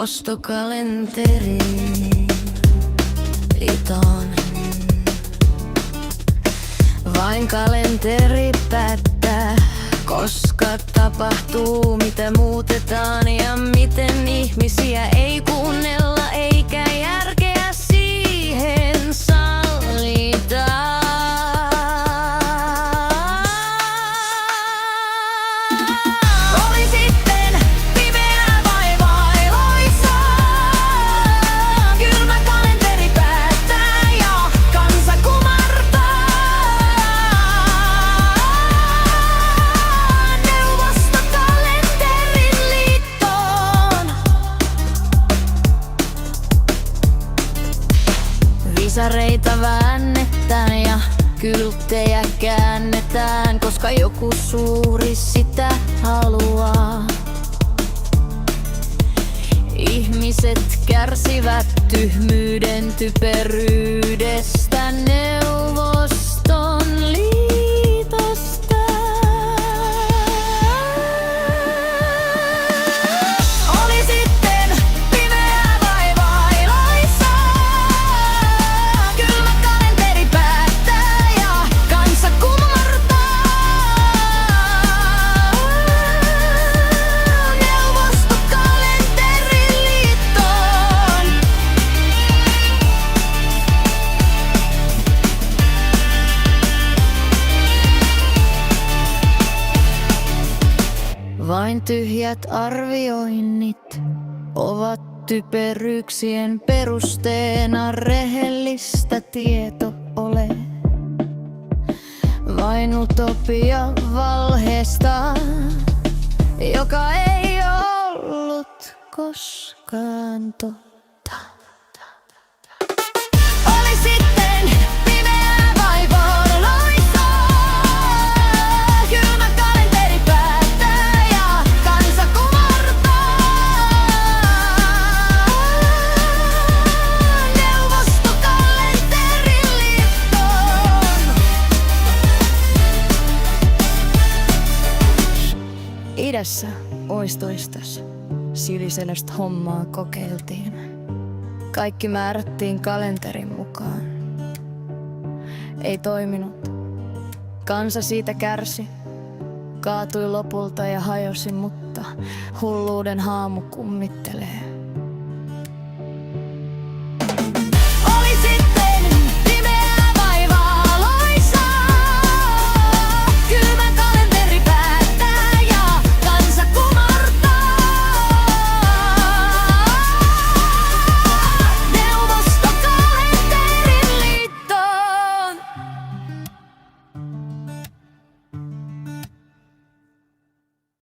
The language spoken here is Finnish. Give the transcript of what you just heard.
neuvostokalenteriin liiton. Vain kalenteri päättää, koska tapahtuu, mitä muutetaan ja miten ihmisiä ei kuunnella eikä järkeä siihen sallita. Oli sitten pimeää vai valoisaa, kylmä kalenteri päättää ja kansa kumartaa. Neuvostokalenterin liittoon. Visareita väännetään ja kylttejä käännetään, koska joku suuri sitä haluaa. Ihmiset kärsivät tyhmyyden typeryydestä neuvoston liitosta. Oli sitten pimeää vai valoisaa, kylmä kalenteri päättää ja kansa kumartaa. Neuvostokalenterin liittoon. Vain tyhjät arvioinnit ovat typeryyksien perusteena, rehellistä tieto ole. Vain utopia valheesta, joka ei ollut koskaan totta. Oli sitten pimeää vai valoisaa, kylmä kalenteri päättää ja kansa kumartaa. Neuvostokalenterin liittoon. Idässä oistoistas siviselöstä hommaa kokeiltiin. Kaikki määrättiin kalenterin mukaan. Ei toiminut. Kansa siitä kärsi. Kaatui lopulta ja hajosi, mutta hulluuden haamu kummittelee.